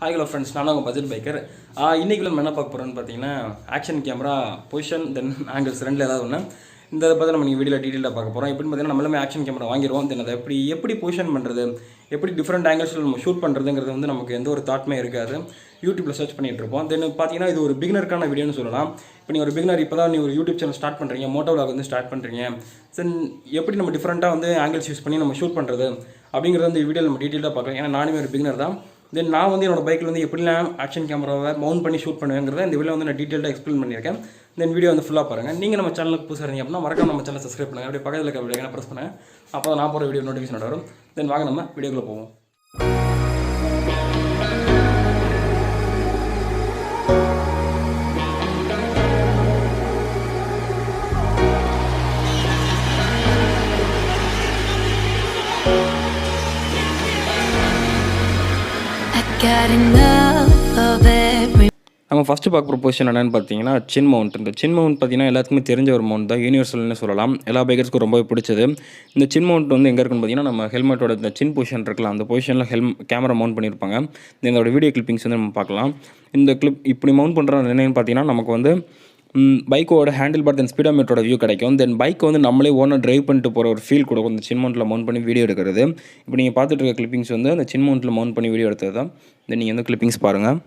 Hi hello friends, நான் உங்கள் budget biker. இன்றைக்கி நம்ம என்ன பார்க்க போகிறோன்னு பார்த்தீங்கன்னா, ஆக்ஷன் கேமரா பொசிஷன் தென் ஆங்கிள்ஸ் ரெண்டில் ஏதாவது ஒன்று இந்த பார்த்து நம்ம நீங்கள் வீடியோவில் டீட்டெயிலாக பார்க்க போகிறோம். எப்படின்னு பார்த்தீங்கன்னா, நம்மளுமே ஆக்ஷன் கேமரா வாங்கிடுவோம். தென் அதை எப்படி பொசிஷன் பண்ணுறது, எப்படி டிஃப்ரெண்ட் ஆங்கிள்ஸில் நம்ம ஷூட் பண்ணுறதுங்கிறது வந்து நமக்கு எந்த ஒரு தாட்மே இருக்காது. யூடியூப்பில் சர்ச் பண்ணிட்டு இருப்போம். தென் பார்த்தீங்கன்னா, இது ஒரு பிகினருக்கான வீடியோன்னு சொல்லலாம். இப்போ நீங்கள் ஒரு பிகினர் இப்போ தான் ஒரு யூடியூப் சேனல் ஸ்டார்ட் பண்ணுறீங்க, மோட்டோவ்லாக் வந்து ஸ்டார்ட் பண்ணுறீங்க. தென் எப்படி நம்ம டிஃப்ரெண்ட்டாக வந்து ஆங்கிள்ஸ் யூஸ் பண்ணி நம்ம ஷூட் பண்ணுறது அப்படிங்கிறது வந்து வீடியோவில் நம்ம டீட்டெயிலாக பார்க்கலாம். ஏன்னா நானுமே ஒரு பிகினர் தான். தென் நான் வந்து என்னோட பைக்கில் வந்து எப்படிலாம் ஆக்ஷன் கேமராவை மவுண்ட் பண்ணி ஷூட் பண்ணுவேங்கிறத இந்த வீடியோ வந்து நான் டீட்டெயிலாக எக்ஸ்பிளைன் பண்ணியிருக்கேன். தென் வீடியோ வந்து ஃபுல்லாக பாருங்கள். நீங்கள் நம்ம சேனலுக்கு புதுசாக இருந்தீங்க அப்படின்னா மறக்காம நம்ம சேனல் சப்ஸ்கிரைப் பண்ணுங்கள். அப்படியே பக்கத்தில் இருக்க வீடியோ ப்ரெஸ் பண்ணுங்கள். அப்போ நான் போகிற வீடியோ நோட்டிஃபிகேஷன் வரும். தென் வாங்க நம்ம வீடியோக்குள்ளே போவோம். நம்ம ஃபஸ்ட்டு பார்க்குற பொசிஷன் என்னென்னு பார்த்தீங்கன்னா சின் மவுண்ட். இந்த சின் மவுண்ட் பார்த்தீங்கன்னா எல்லாத்துக்குமே தெரிஞ்ச ஒரு மவுண்ட் தான், யூனிவர்சல்னு சொல்லலாம். எல்லா பைக்கர்ஸ்க்கும் ரொம்பவே பிடிச்சது. இந்த சின் மவுண்ட் வந்து எங்கே இருக்குன்னு பார்த்தீங்கன்னா, நம்ம ஹெல்மெட்டோட இந்த சின் பொசிஷன் இருக்கலாம், அந்த பொசிஷனில் கேமரா மவுண்ட் பண்ணியிருப்பாங்க. இதோட வீடியோ கிளிப்பிங்ஸ் வந்து நம்ம பார்க்கலாம். இந்த கிளிப் இப்படி மவுண்ட் பண்ணுறது என்னென்னு பார்த்தீங்கன்னா, நமக்கு வந்து பைக்கோட ஹேண்டில் பார் தென் ஸ்பீடோமீட்டரோட வியூ கிடைக்கும். தென் பைக் வந்து நம்மளே ஓனர் டிரைவ் பண்ணிட்டு போகிற ஒரு ஃபீல் கொடுக்கும் இந்த சின் மவுண்ட்டில் மவுண்ட் பண்ணி வீடியோ எடுக்கிறது. இப்போ நீங்கள் பார்த்துட்டு இருக்க கிளிப்பிங்ஸ் வந்து அந்த சின் மவுண்ட்டில் மவுண்ட் பண்ணி வீடியோ எடுத்தது தான். தென் நீங்கள் வந்து கிளிப்பிங்ஸ் பாருங்கள்.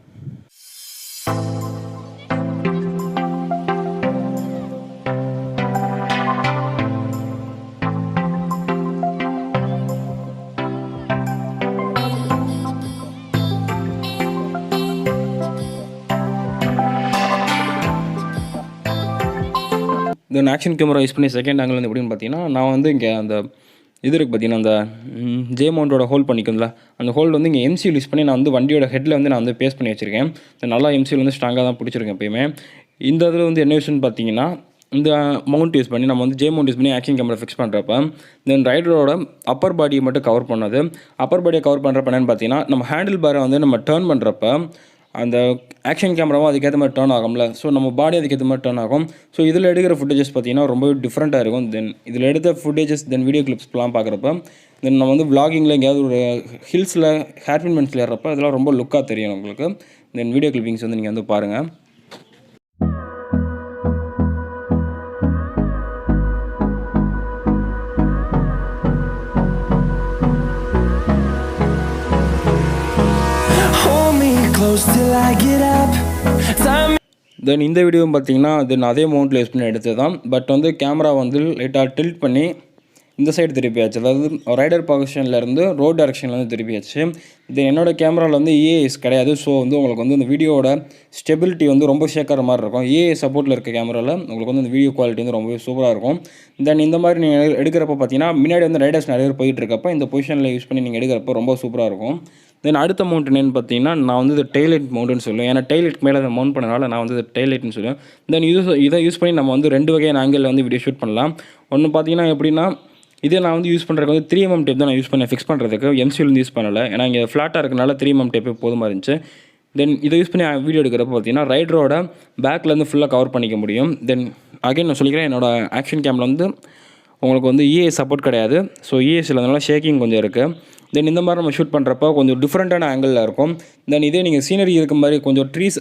தென் ஆக்ஷன் கேமரா யூஸ் பண்ணி செகண்ட் ஆங்கிள் வந்து எப்படின்னு பார்த்தீங்கன்னா, நான் வந்து இங்கே அந்த இது இருக்குது பார்த்தீங்கன்னா, அந்த ஜே மவுண்டோட ஹோல்ட் பண்ணிக்கோங்களா, அந்த ஹோல்டு வந்து இங்கே எம்சியூல் யூஸ் பண்ணி நான் வந்து வண்டியோட ஹெட்டில் வந்து நான் வந்து பேஸ்ட் பண்ணி வச்சுருக்கேன். நல்லா எம்சியூல் வந்து ஸ்ட்ராங்காக தான் பிடிச்சிருக்கேன் எப்பயுமே. இந்த இதில் வந்து என்ன யூஸ்ன்னு பார்த்தீங்கன்னா, இந்த மவுண்ட் யூஸ் பண்ணி நம்ம வந்து ஜே மவுண்ட் யூஸ் பண்ணி ஆக்ஷன் கேமரா ஃபிக்ஸ் பண்ணுறப்ப தென் ரைடரோட அப்பர் பாடியை மட்டும் கவர் பண்ணது. அப்பர் பாடியை கவர் பண்ணுறப்ப என்னென்னு பார்த்தீங்கன்னா, நம்ம ஹேண்டில் பாரை வந்து நம்ம டேர்ன் பண்ணுறப்ப அந்த ஆக்ஷன் கேமராவும் அதுக்கேற்ற மாதிரி டேர்ன் ஆகும்ல, ஸோ நம்ம பாடி அதுக்கேற்ற மாதிரி டேர்ன் ஆகும். ஸோ இதில் எடுக்கிற ஃபுட்டேஜஸ் பார்த்தீங்கன்னா ரொம்ப டிஃப்ரெண்ட்டாக இருக்கும். தென் இதில் எடுத்த ஃபுட்டேஜஸ் தென் வீடியோ கிளிப்ஸ்லாம் பார்க்குறப்ப தென் நம்ம வந்து விளாகிங்கில் எங்கேயாவது ஒரு ஹில்ஸில் ஹேர்பின் பென்ஸில் ஏறப்போ இதெல்லாம் ரொம்ப லுக்காக தெரியும் உங்களுக்கு. தென் வீடியோ கிளிப்பிங்ஸ் வந்து நீங்கள் வந்து பாருங்கள். தென் இந்த வீடியோவும் பார்த்தீங்கன்னா தென் அதே மவுண்டில் யூஸ் பண்ணி எடுத்தது தான். பட் வந்து கேமரா வந்து லைட்டாக டில்ட் பண்ணி இந்த சைடு திருப்பியாச்சு, அதாவது ரைடர் பொசிஷன்லேருந்து ரோட் டைரக்ஷனில் வந்து திருப்பியாச்சு. தென் என்னோடய கேமராவில் வந்து ஏஎஸ் கிடையாது. ஸோ வந்து உங்களுக்கு வந்து இந்த வீடியோட ஸ்டெபிலிட்டி வந்து ரொம்ப ஷேக்கிற மாதிரி இருக்கும். ஏஎஸ் சப்போர்ட்டில் இருக்க கேமராவில் உங்களுக்கு வந்து இந்த வீடியோ குவாலிட்டி வந்து ரொம்பவே சூப்பராக இருக்கும். தென் இந்த மாதிரி நீங்கள் எடுக்கிறப்ப பார்த்தீங்கன்னா முன்னாடி வந்து ரைடர்ஸ் நிறைய பேர் போயிட்டு இருக்கப்போ இந்த பொசிஷனில் யூஸ் பண்ணி நீங்கள் எடுக்கிறப்போ ரொம்ப சூப்பராக இருக்கும். தென் அடுத்த மவுண்ட் என்னென்னு பார்த்தீங்கன்னா, நான் வந்து இது டெய்லைட் மவுண்ட்னு சொல்லுவேன். ஏன்னா டெய்லைட் மேலே அதை மவுண்ட் பண்ணனால நான் வந்து டெய்லைட்னு சொல்லுவேன். தென் இதை யூஸ் பண்ணி நம்ம வந்து 2 வகையான ஆங்கிளில் வந்து வீடியோ ஷூட் பண்ணலாம். ஒன்று பார்த்தீங்கன்னா எப்படின்னா, இதே நான் வந்து யூஸ் பண்ணுறதுக்கு வந்து 3mm டேப் தான் நான் யூஸ் பண்ணேன் ஃபிக்ஸ் பண்ணுறதுக்கு. எம்சியூல் வந்து யூஸ் பண்ணலை, ஏன்னா இங்கே ஃப்ளாட்டாக இருக்கனால 3mm டேப்பே போதுமாக இருந்துச்சு. தென் இதை யூஸ் பண்ணி வீடியோ எடுக்கிறப்ப பார்த்தீங்கன்னா ரைடரோட பேக்லேருந்து ஃபுல்லாக கவர் பண்ணிக்க முடியும். தென் அகைன் நான் சொல்லிக்கிறேன், என்னோடய ஆக்ஷன் கேமில் வந்து உங்களுக்கு வந்து இஏஎஸ் சப்போர்ட் கிடையாது. ஸோ இஏஎஸ் இல்லாதனால ஷேக்கிங் கொஞ்சம் இருக்குது. தென் இந்த மாதிரி நம்ம ஷூட் பண்ணுறப்ப கொஞ்சம் டிஃப்ரெண்ட்டான ஆங்கிளில் இருக்கும். தென் இதே நீங்கள் சீனரி இருக்க மாதிரி கொஞ்சம் ட்ரீஸ்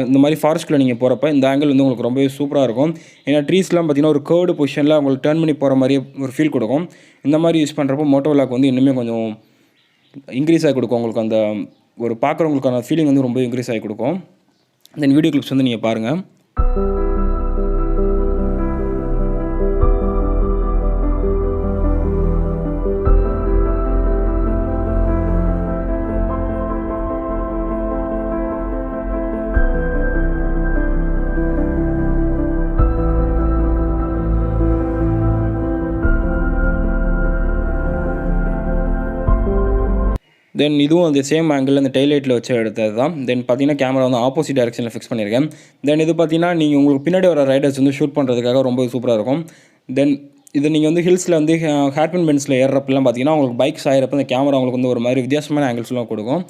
இந்த மாதிரி ஃபாரஸ்ட்டில் நீங்கள் போகிறப்ப இந்த ஆங்கிள் வந்து உங்களுக்கு ரொம்பவே சூப்பராக இருக்கும். ஏன்னா ட்ரீஸ்லாம் பார்த்தீங்கன்னா ஒரு கேர்டு பொசிஷனில் உங்களுக்கு டர்ன் பண்ணி போகிற மாதிரி ஒரு ஃபீல் கொடுக்கும். இந்த மாதிரி யூஸ் பண்ணுறப்போ மோட்டோவ்லாக் வந்து இன்னுமே கொஞ்சம் இன்க்ரீஸ் ஆகி கொடுக்கும். உங்களுக்கு அந்த ஒரு பார்க்குறவங்களுக்கான ஃபீலிங் வந்து ரொம்ப இன்க்ரீஸ் ஆகி கொடுக்கும். தென் வீடியோ கிளிப்ஸ் வந்து நீங்கள் பாருங்கள். தென் இதுவும் அந்த சேம் ஆங்கிளில் அந்த டெய்லைட்டில் வச்சு எடுத்தது தான். தென் பார்த்தீங்கன்னா கேமரா வந்து ஆப்போசிட் டைரக்ஷனில் ஃபிக்ஸ் பண்ணியிருக்கேன். தென் இது பார்த்தீங்கன்னா நீங்கள் உங்களுக்கு பின்னாடி வர ரைடர்ஸ் வந்து ஷூட் பண்ணுறதுக்காக ரொம்ப சூப்பராக இருக்கும். தென் இது நீங்கள் வந்து ஹில்ஸில் வந்து ஹேர்பின் பென்ஸில் ஏறுறப்பெல்லாம் பார்த்தீங்கன்னா உங்களுக்கு பைக் சாயிறப்ப இந்த கேமரா உங்களுக்கு வந்து ஒரு மாதிரி வித்தியாசமான ஆங்கிள்ஸ்லாம் கொடுக்கும்.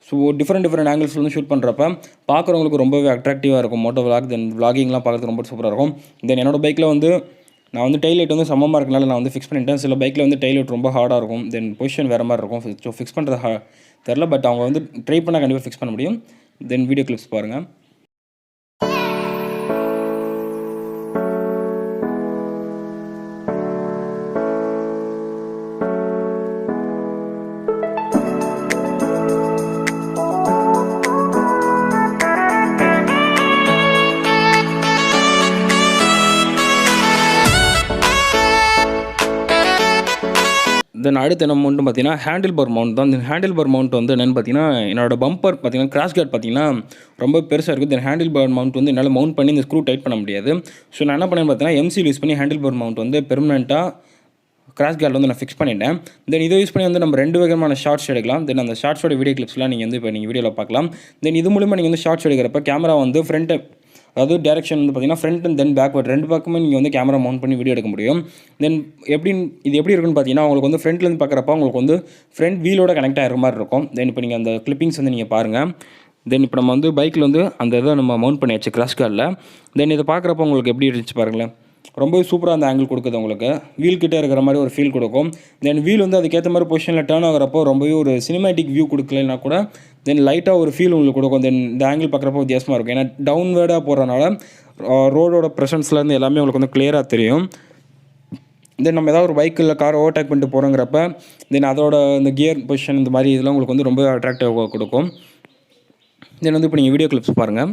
ஸோ டிஃப்ரெண்ட் ஆங்கிள்ஸ் வந்து ஷூட் பண்ணுறப்ப பார்க்குறவங்களுக்கு ரொம்பவே அட்ராக்டிவாக இருக்கும் மோட்டோவ்லாக். தென் விளாகிங்லாம் பார்க்குறதுக்கு ரொம்ப சூப்பராக இருக்கும். தென் என்னோடய பைக்கில் வந்து நான் வந்து டெயில் லைட் வந்து சமமாக இருக்கனால நான் வந்து ஃபிக்ஸ் பண்ணிட்டேன். சில பைக்கில் வந்து டெயில் லைட் ரொம்ப ஹார்டாக இருக்கும். தென் பொசிஷன் வேறு மாதிரி இருக்கும். ஸோ ஃபிக்ஸ் பண்ணுறது தெரில. பட் அவங்க வந்து ட்ரை பண்ணால் கண்டிப்பாக ஃபிக்ஸ் பண்ண முடியும். தென் வீடியோ கிளிப்ஸ் பாருங்கள். தென் அடுத்து என்ன மவுண்ட்னு பார்த்தீங்கன்னா ஹேண்டில் பார் மவுண்ட் தான். இந்த ஹேண்டில் பார் மவுண்ட் வந்து என்னென்னு பார்த்தீங்கன்னா, என்னோட பம்பர் பார்த்தீங்கன்னா கிராஷ் கார்டு பார்த்தீங்கன்னா ரொம்ப பெருசாக இருக்குது. தென் ஹேண்டில் பார் மவுண்ட் வந்து என்னால் மவுண்ட் பண்ணி இந்த ஸ்க்ரூ டைட் பண்ண முடியாது. ஸோ நான் என்ன பண்ணேன்னு பார்த்தீங்கன்னா எம்சில் யூஸ் பண்ணி ஹேண்டில் பார் மவுண்ட் வந்து பெர்மனெண்ட்டாக கிராஷ் கார்டில் வந்து நான் ஃபிக்ஸ் பண்ணிட்டேன். தென் இதை யூஸ் பண்ணி வந்து நம்ம 2 விதமான ஷார்ட்ஸ் எடுக்கலாம். தென் அந்த ஷார்ட்ஸோட வீடியோ கிளிப்ஸ்லாம் நீங்கள் வந்து இப்போ நீங்கள் வீடியோவில் பார்க்கலாம். தென் இது மூலிமா நீங்கள் வந்து ஷார்ட்ஸ் எடுக்கிறப்ப கேமரா வந்து ஃப்ரண்ட்டு, அதாவது டேரக்ஷன் வந்து பார்த்தீங்கன்னா ஃப்ரண்ட் அண்ட் தென் பேக்வர்ட் 2 பக்கமே நீங்கள் வந்து கேமரா மவுண்ட் பண்ணி வீடியோ எடுக்க முடியும். தென் இது எப்படி இருக்குன்னு பார்த்தீங்கன்னா, உங்களுக்கு வந்து ஃப்ரண்ட்லேருந்து பார்க்குறப்ப உங்களுக்கு வந்து ஃப்ரண்ட் வீலோட கனெக்ட் ஆகிற மாதிரி இருக்கும். தென் இப்போ நீங்கள் அந்த கிளிப்பிங்ஸ் வந்து நீங்கள் பாருங்கள். தென் இப்போ நம்ம வந்து பைக்கில் வந்து அந்த இதை நம்ம மவுண்ட் பண்ணியாச்சு கிராஷ் கார்டில். தென் இதை பார்க்குறப்ப உங்களுக்கு எப்படி இருந்துச்சு பாருங்களேன். ரொம்பவே சூப்பராக அந்த ஆங்கிள் கொடுக்குது உங்களுக்கு. வீல் கிட்டே இருக்கிற மாதிரி ஒரு ஃபீல் கொடுக்கும். தென் வீல் வந்து அதுக்கேற்ற மாதிரி பொசிஷனில் டேர்ன் ஆகிறப்போ ரொம்பவே ஒரு சினிமேட்டிக் வியூ கொடுக்கலனா கூட தென் லைட்டாக ஒரு ஃபீல் உங்களுக்கு கொடுக்கும். தென் இந்த ஆங்கிள் பார்க்குறப்போ வித்தியாசமாக இருக்கும். ஏன்னா டவுன்வேர்டாக போகிறனால ரோடோட ப்ரெசன்ஸ்லேருந்து எல்லாமே உங்களுக்கு வந்து கிளியராக தெரியும். தென் நம்ம ஏதாவது ஒரு பைக்கில் கார் ஓவர்டேக் பண்ணிட்டு போகிறோங்கிறப்ப தென் அதோட இந்த கியர் பொசிஷன் இந்த மாதிரி இதெல்லாம் உங்களுக்கு வந்து ரொம்ப அட்ராக்டிவாக கொடுக்கும். தென் வந்து இப்போ நீங்கள் வீடியோ கிளிப்ஸ் பாருங்கள்.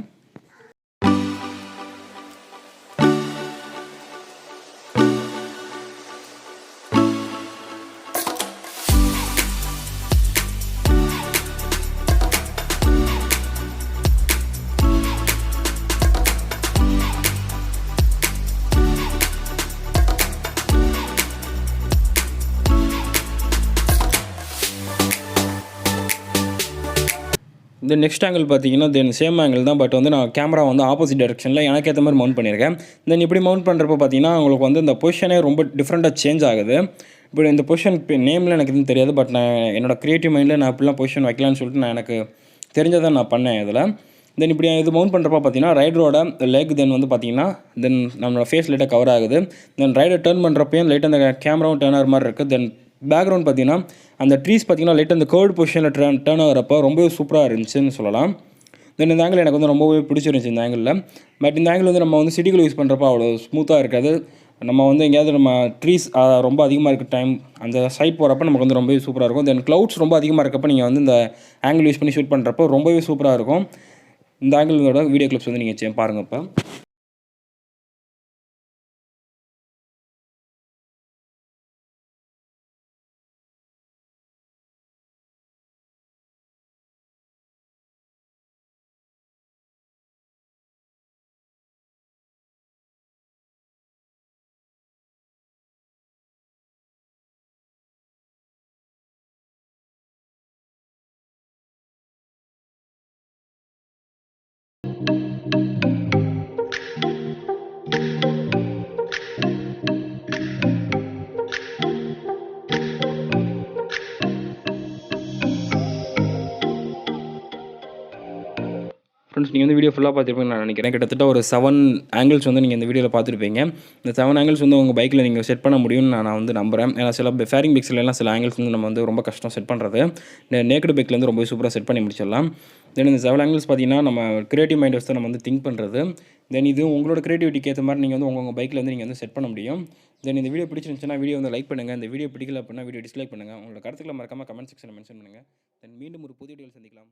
தென் நெக்ஸ்ட் ஆங்கிள் பார்த்தீங்கன்னா தென் சேம் ஆங்கிள் தான். பட் வந்து நான் கேமரா வந்து ஆப்போசிட் டைரெக்ஷனில் எனக்கு ஏற்ற மாதிரி மவுண்ட் பண்ணியிருக்கேன். தென் இப்படி மவுண்ட் பண்ணுறப்போ பார்த்தீங்கன்னா உங்களுக்கு வந்து இந்த பொசிஷனே ரொம்ப டிஃப்ரெண்ட்டாக சேஞ்ச் ஆகுது. இப்போ இந்த பொசிஷன் நேமில் எனக்கு எதுவும் தெரியாது. பட் நான் என்னோடய க்ரியேட்டிவ் மைண்டில் நான் இப்படிலாம் பொசிஷன் வைக்கலான்னு சொல்லிட்டு நான் எனக்கு தெரிஞ்சதை நான் பண்ணேன் இதில். தென் இப்படி இது மவுண்ட் பண்ணுறப்போ பார்த்தீங்கன்னா ரைடரோட லெக் தென் வந்து பார்த்தீங்கன்னா தென் நம்மளோட ஃபேஸ் லைட்டாக கவர் ஆகுது. தென் ரைடர் டேர்ன் பண்ணுறப்பையும் லைட்டாக அந்த கேமராவும் டேர்ன் ஆகிற மாதிரி இருக்குது. தென் பேக்ரவுண்ட் பார்த்தீங்கன்னா அந்த ட்ரீஸ் பார்த்தீங்கன்னா லைட்டாக அந்த கர்வ்டு பொசிஷனில் டேர்ன் ஆகிறப்போ ரொம்பவே சூப்பராக இருந்துச்சுன்னு சொல்லலாம். தென் இந்த ஆங்கிள் எனக்கு வந்து ரொம்பவே பிடிச்சிருந்துச்சி இந்த ஆங்கிளில். பட் இந்த ஆங்கிள் வந்து நம்ம வந்து சிட்டிக்குள்ள யூஸ் பண்ணுறப்போ அவ்வளோ ஸ்மூத்தாக இருக்காது. நம்ம வந்து எங்கேயாவது நம்ம ட்ரீஸ் ரொம்ப அதிகமாக இருக்க டைம் அந்த சைட் போகிறப்ப நமக்கு வந்து ரொம்பவே சூப்பராக இருக்கும். தென் க்ளவுட்ஸ் ரொம்ப அதிகமாக இருக்கப்போ நீங்கள் வந்து இந்த ஆங்கிள் யூஸ் பண்ணி ஷூட் பண்ணுறப்போ ரொம்பவே சூப்பராக இருக்கும். இந்த ஆங்கிளோட வீடியோ கிளிப்ஸ் வந்து நீங்கள் பாருங்கள் இப்போ. ஃப்ரெண்ட்ஸ், நீங்கள் வந்து வீடியோ ஃபுல்லாக பார்த்துருப்பீங்கன்னு நான் நினைக்கிறேன். கிட்டத்தட்ட ஒரு 7 ஆங்கிள்ஸ் வந்து நீங்கள் இந்த வீடியோவில் பார்த்துருப்பீங்க. இந்த 7 ஆங்கிள்ஸ் வந்து உங்கள் பைக்கில் நீங்கள் செட் பண்ண முடியும்னு நான் வந்து நம்புகிறேன். ஏன்னா சில ஃபேரிங் பைக்ஸ்லாம் சில ஆங்கிள்ஸ் வந்து நம்ம வந்து ரொம்ப கஷ்டம் செட் பண்ணுறது. நேக்கடு பைக்கில் வந்து ரொம்ப சூப்பராக செட் பண்ணி முடிச்சிடலாம். தென் இந்த 7 ஆங்கிள்ஸ் பார்த்தீங்கன்னா நம்ம கிரியேட்டிவ் மைண்ட் வச்சு தான் நம்ம வந்து திங்க் பண்ணுறது. தென் இது உங்களோட கிரியேட்டிவிட்டிக்கு ஏற்ற மாதிரி நீங்கள் வந்து உங்கள் பைக்கில் வந்து நீங்கள் வந்து செட் பண்ண முடியும். தென் இந்த வீடியோ பிடிச்சிருந்துச்சுன்னா வீடியோ வந்து லைக் பண்ணுங்கள். இந்த வீடியோ பிடிக்கல அப்படின்னா வீடியோ டிஸ்லைக் பண்ணுங்கள். உங்களோட கருத்துக்களை மறக்காமல் கமெண்ட் செக்ஷனில் மென்ஷன் பண்ணுங்கள். தென் மீண்டும் ஒரு புதிய வீடியோவில் சந்திக்கலாம்.